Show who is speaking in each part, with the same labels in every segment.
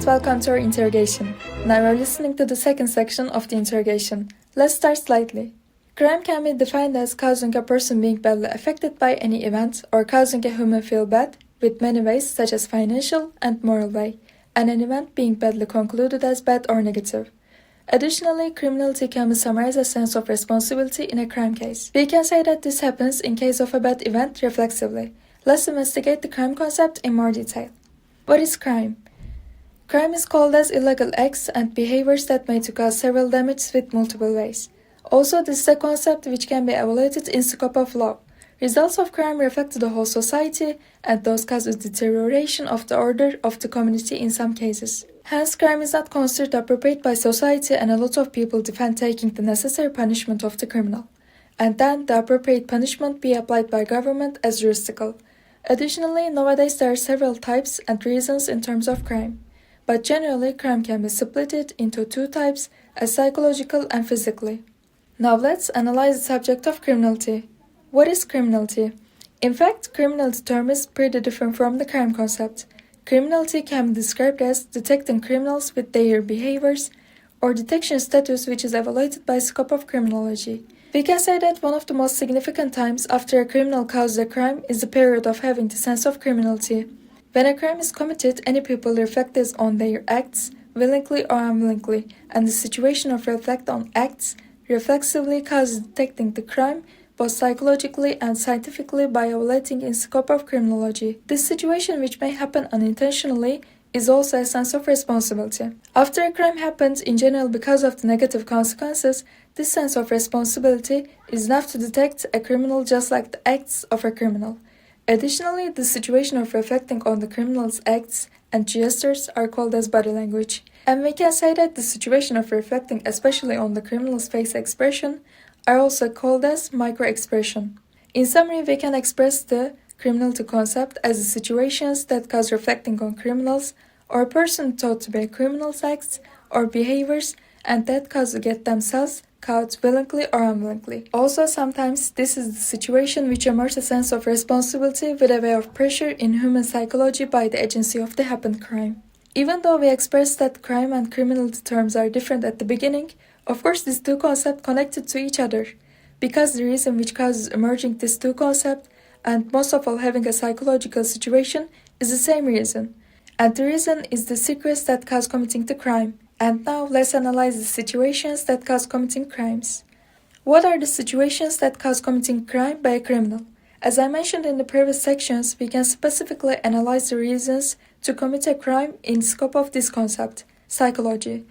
Speaker 1: welcome to our interrogation. Now we're listening to the second section of the interrogation. Let's start slightly. Crime can be defined as causing a person being badly affected by any event or causing a human feel bad with many ways such as financial and moral way, and an event being badly concluded as bad or negative. Additionally, criminality can be summarized as a sense of responsibility in a crime case. We can say that this happens in case of a bad event reflexively. Let's investigate the crime concept in more detail. What is crime? Crime is called as illegal acts and behaviors that may cause several damages with multiple ways. Also, this is a concept which can be evaluated in scope of law. Results of crime reflect to the whole society and those cause a deterioration of the order of the community in some cases. Hence, crime is not considered appropriate by society and a lot of people defend taking the necessary punishment of the criminal. And then the appropriate punishment be applied by government as juridical. Additionally, nowadays there are several types and reasons in terms of crime. But generally, crime can be split into two types, as psychological and physically. Now let's analyze the subject of criminality. What is criminality? In fact, criminality term is pretty different from the crime concept. Criminality can be described as detecting criminals with their behaviors or detection status which is evaluated by scope of criminology. We can say that one of the most significant times after a criminal causes a crime is the period of having the sense of criminality. When a crime is committed, any people reflect on their acts, willingly or unwillingly, and the situation of reflect on acts reflexively causes detecting the crime both psychologically and scientifically by evaluating in scope of criminology. This situation, which may happen unintentionally, is also a sense of responsibility. After a crime happens, in general because of the negative consequences, this sense of responsibility is enough to detect a criminal just like the acts of a criminal. Additionally, the situation of reflecting on the criminal's acts and gestures are called as body language. And we can say that the situation of reflecting especially on the criminal's face expression are also called as micro-expression. In summary, we can express the criminality concept as the situations that cause reflecting on criminals or a person thought to be a criminal's acts or behaviors and that cause to get themselves caught willingly or unwillingly. Also, sometimes this is the situation which emerges a sense of responsibility with a way of pressure in human psychology by the agency of the happened crime. Even though we express that crime and criminality terms are different at the beginning, of course these two concepts connected to each other, because the reason which causes emerging these two concepts and most of all having a psychological situation is the same reason. And the reason is the secrets that cause committing the crime. And now let's analyze the situations that cause committing crimes. What are the situations that cause committing crime by a criminal? As I mentioned in the previous sections, we can specifically analyze the reasons to commit a crime in scope of this concept, psychology.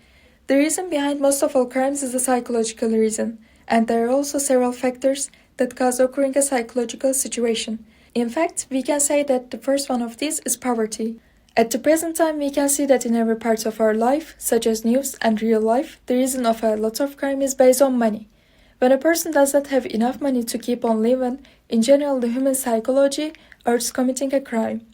Speaker 1: The reason behind most of all crimes is a psychological reason, and there are also several factors that cause occurring a psychological situation. In fact, we can say that the first one of these is poverty. At the present time, we can see that in every part of our life, such as news and real life, the reason of a lot of crime is based on money. When a person does not have enough money to keep on living, in general the human psychology urges committing a crime.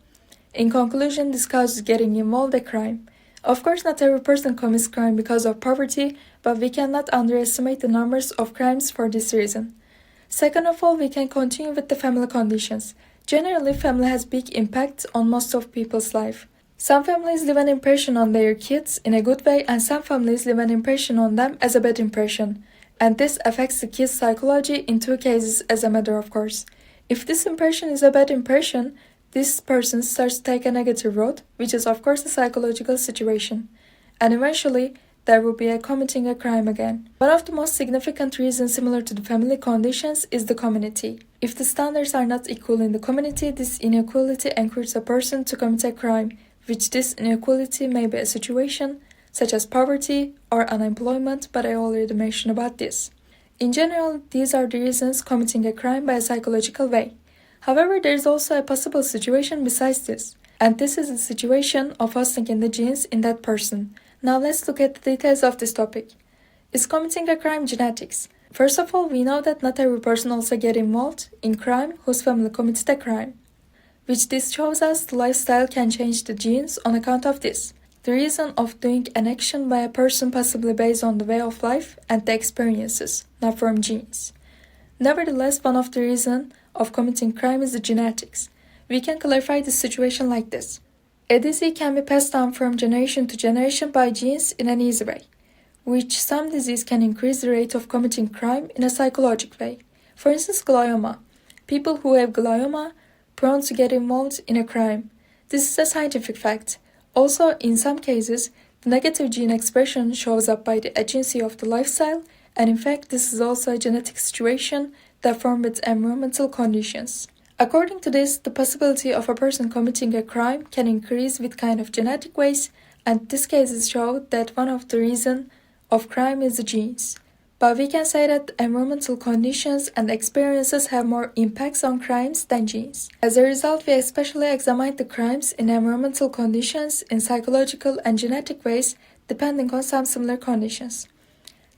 Speaker 1: In conclusion, this causes getting involved in a crime. Of course, not every person commits crime because of poverty, but we cannot underestimate the numbers of crimes for this reason. Second of all, we can continue with the family conditions. Generally, family has big impact on most of people's life. Some families leave an impression on their kids in a good way and some families leave an impression on them as a bad impression. And this affects the kid's psychology in two cases as a matter of course. If this impression is a bad impression, this person starts to take a negative road, which is of course a psychological situation. And eventually, there will be a committing a crime again. One of the most significant reasons similar to the family conditions is the community. If the standards are not equal in the community, this inequality encourages a person to commit a crime, which this inequality may be a situation such as poverty or unemployment, but I already mentioned about this. In general, these are the reasons committing a crime by a psychological way. However, there is also a possible situation besides this, and this is the situation of hosting in the genes in that person. Now let's look at the details of this topic. Is committing a crime genetics? First of all, we know that not every person also get involved in crime whose family committed a crime, which this shows us the lifestyle can change the genes on account of this. The reason of doing an action by a person possibly based on the way of life and the experiences, not from genes. Nevertheless, one of the reasons of committing crime is the genetics. We can clarify the situation like this. A disease can be passed down from generation to generation by genes in an easy way, which some disease can increase the rate of committing crime in a psychological way. For instance, glioma. People who have glioma prone to get involved in a crime. This is a scientific fact. Also, in some cases, the negative gene expression shows up by the agency of the lifestyle, and in fact, this is also a genetic situation that forms with environmental conditions. According to this, the possibility of a person committing a crime can increase with kind of genetic ways, and these cases show that one of the reasons of crime is the genes. But we can say that environmental conditions and experiences have more impacts on crimes than genes. As a result, we especially examined the crimes in environmental conditions in psychological and genetic ways depending on some similar conditions.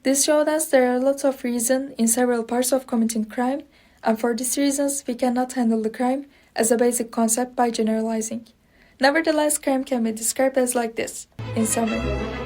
Speaker 1: This showed us there are lots of reasons in several parts of committing crime, and for these reasons we cannot handle the crime as a basic concept by generalizing. Nevertheless, crime can be described as like this, in summary.